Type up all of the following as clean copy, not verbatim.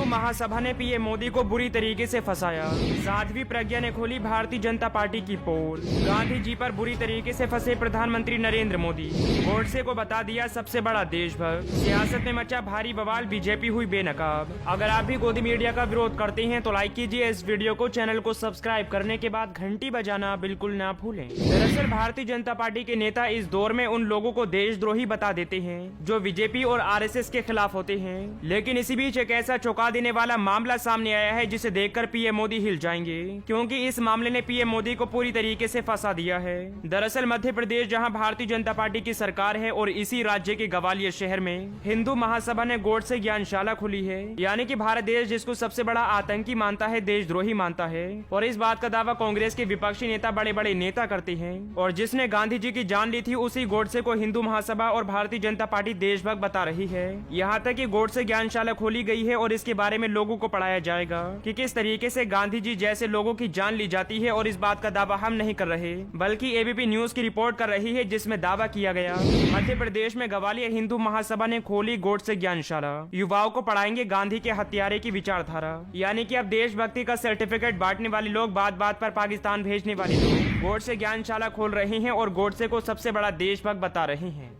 हिंदू महासभा ने पीएम मोदी को बुरी तरीके से फंसाया। साध्वी प्रज्ञा ने खोली भारतीय जनता पार्टी की पोल। गांधी जी पर बुरी तरीके से फंसे प्रधानमंत्री नरेंद्र मोदी। गोडसे को बता दिया सबसे बड़ा देशभक्त। सियासत में मचा भारी बवाल, बीजेपी हुई बेनकाब। अगर आप भी गोदी मीडिया का विरोध करते हैं तो लाइक कीजिए इस वीडियो को, चैनल को सब्सक्राइब करने के बाद घंटी बजाना बिल्कुल ना भूलें। दरअसल भारतीय जनता पार्टी के नेता इस दौर में उन लोगों को देशद्रोही बता देते हैं जो बीजेपी और आरएसएस के खिलाफ होते हैं। लेकिन इसी बीच एक ऐसा चौंका देने वाला मामला सामने आया है जिसे देखकर पीएम मोदी हिल जाएंगे, क्योंकि इस मामले ने पीएम मोदी को पूरी तरीके से फंसा दिया है। दरअसल मध्य प्रदेश, जहां भारतीय जनता पार्टी की सरकार है, और इसी राज्य के ग्वालियर शहर में हिंदू महासभा ने गोडसे ज्ञानशाला खुली है। यानी कि भारत देश जिसको सबसे बड़ा आतंकी मानता है, देशद्रोही मानता है, और इस बात का दावा कांग्रेस के विपक्षी नेता, बड़े बड़े नेता करते हैं। और जिसने गांधी जी की जान ली थी, उसी गोडसे को हिंदू महासभा और भारतीय जनता पार्टी देशभक्त बता रही है। यहाँ तक कि गोडसे ज्ञानशाला खोली गई है और इसके बारे में लोगों को पढ़ाया जाएगा कि किस तरीके से गांधी जी जैसे लोगों की जान ली जाती है। और इस बात का दावा हम नहीं कर रहे, बल्कि एबीपी न्यूज की रिपोर्ट कर रही है, जिसमें दावा किया गया मध्य प्रदेश में ग्वालियर हिंदू महासभा ने खोली गोडसे ज्ञानशाला। युवाओं को पढ़ाएंगे गांधी के हत्यारे की विचारधारा। यानी कि अब देशभक्ति का सर्टिफिकेट बांटने वाले लोग बात बात पर पाकिस्तान भेजने वाले लोग गोडसे ज्ञानशाला खोल रहे हैं और गोडसे को सबसे बड़ा देशभक्त बता रहे हैं।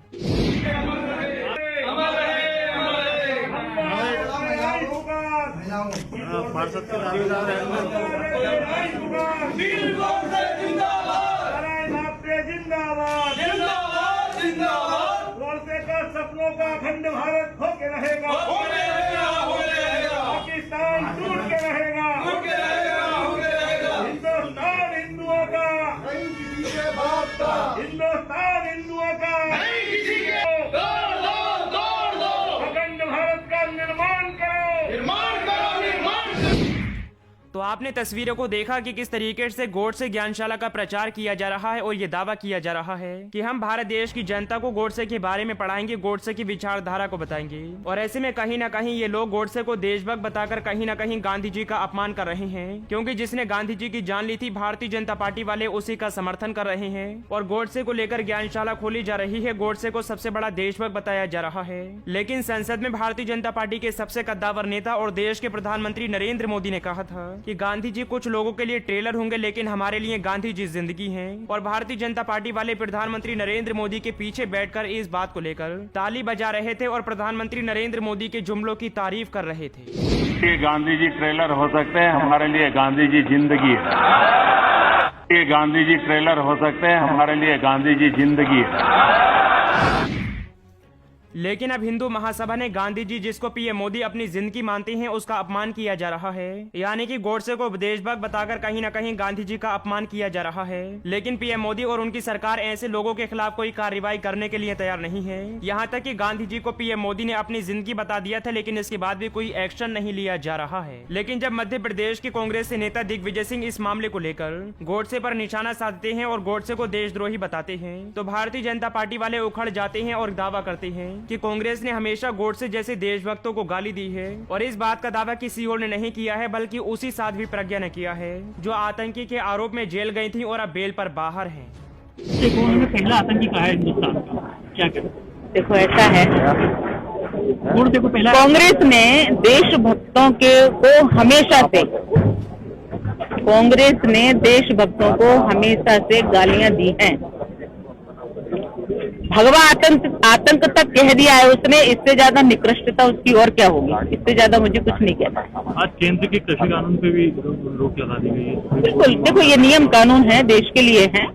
पार्षद के दावेदार गोडसे का सपनों का अखंड भारत होके रहेगा, पाकिस्तान टूट के रहेगा, हिंदुस्तान हिंदुओं का, हिंदुस्तान हिंदुओं का, अखंड भारत का निर्माण करो। तो आपने तस्वीरों को देखा कि किस तरीके से गोडसे ज्ञानशाला का प्रचार किया जा रहा है और ये दावा किया जा रहा है कि हम भारत देश की जनता को गोडसे के बारे में पढ़ाएंगे, गोडसे की विचारधारा को बताएंगे। और ऐसे में कहीं ना कहीं ये लोग गोडसे को देशभक्त बताकर कहीं ना कहीं गांधी जी का अपमान कर रहे हैं, क्योंकि जिसने गांधी जी की जान ली थी, भारतीय जनता पार्टी वाले उसी का समर्थन कर रहे हैं और गोडसे को लेकर ज्ञानशाला खोली जा रही है। गोडसे को सबसे बड़ा देशभक्त बताया जा रहा है। लेकिन संसद में भारतीय जनता पार्टी के सबसे कद्दावर नेता और देश के प्रधानमंत्री नरेंद्र मोदी ने कहा था कि गांधी जी कुछ लोगों के लिए ट्रेलर होंगे, लेकिन हमारे लिए गांधी जी जिंदगी हैं। और भारतीय जनता पार्टी वाले प्रधानमंत्री नरेंद्र मोदी के पीछे बैठकर इस बात को लेकर ताली बजा रहे थे और प्रधानमंत्री नरेंद्र मोदी के जुमलों की तारीफ कर रहे थे। ये गांधी जी ट्रेलर हो सकते हैं, हमारे लिए गांधी जी जिंदगी है। ये गांधी जी ट्रेलर हो सकते हैं, हमारे लिए गांधी जी जिंदगी है। लेकिन अब हिंदू महासभा ने गांधी जी, जिसको पीएम मोदी अपनी जिंदगी मानते हैं, उसका अपमान किया जा रहा है। यानी कि गोडसे को देशभक्त बताकर कहीं ना कहीं गांधी जी का अपमान किया जा रहा है। लेकिन पीएम मोदी और उनकी सरकार ऐसे लोगों के खिलाफ कोई कार्रवाई करने के लिए तैयार नहीं है। यहाँ तक कि गांधी जी को पीएम मोदी ने अपनी जिंदगी बता दिया था, लेकिन इसके बाद भी कोई एक्शन नहीं लिया जा रहा है। लेकिन जब मध्य प्रदेश के कांग्रेस के नेता दिग्विजय सिंह इस मामले को लेकर गोडसे पर निशाना साधते हैं और गोडसे को देशद्रोही बताते हैं, तो भारतीय जनता पार्टी वाले उखड़ जाते हैं और दावा करते हैं कि कांग्रेस ने हमेशा गोडसे जैसे देशभक्तों को गाली दी है। और इस बात का दावा किसी और ने नहीं किया है, बल्कि उसी साध्वी प्रज्ञा ने किया है, जो आतंकी के आरोप में जेल गई थी और अब बेल पर बाहर हैं। पहला आतंकी कहा है हिंदुस्तान का, क्या कहते? देखो ऐसा है, गोडसे को पहला कांग्रेस ने देशभक्तों के को हमेशा से गालियां दी हैं। भगवा आतंक तक कह दिया है उसने। इससे ज्यादा निकृष्टता उसकी और क्या होगी? इससे ज्यादा मुझे कुछ नहीं कहना। आज केंद्र के कृषि कानून पे भी रोक लगा दी गई है। बिल्कुल, देखो ये नियम कानून है, देश के लिए है,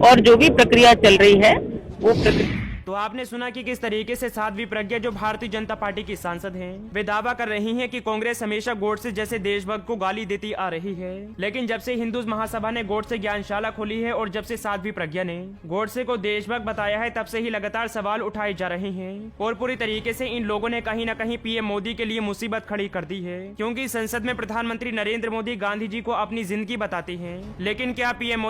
और जो भी प्रक्रिया चल रही है वो प्रक्रिया। तो आपने सुना कि किस तरीके से साध्वी प्रज्ञा, जो भारतीय जनता पार्टी की सांसद हैं, वे दावा कर रही हैं कि कांग्रेस हमेशा गोडसे जैसे देशभक्त को गाली देती आ रही है। लेकिन जब से हिंदू महासभा ने गोडसे ज्ञानशाला खोली है और जब से साध्वी प्रज्ञा ने गोडसे को देशभक्त बताया है, तब से ही लगातार सवाल उठाए जा रहे हैं। और पूरी तरीके से इन लोगों ने कहीं न कहीं पीएम मोदी के लिए मुसीबत खड़ी कर दी है, क्योंकि संसद में प्रधानमंत्री नरेंद्र मोदी गांधी जी को अपनी जिंदगी बताते हैं। लेकिन क्या पीएम मोदी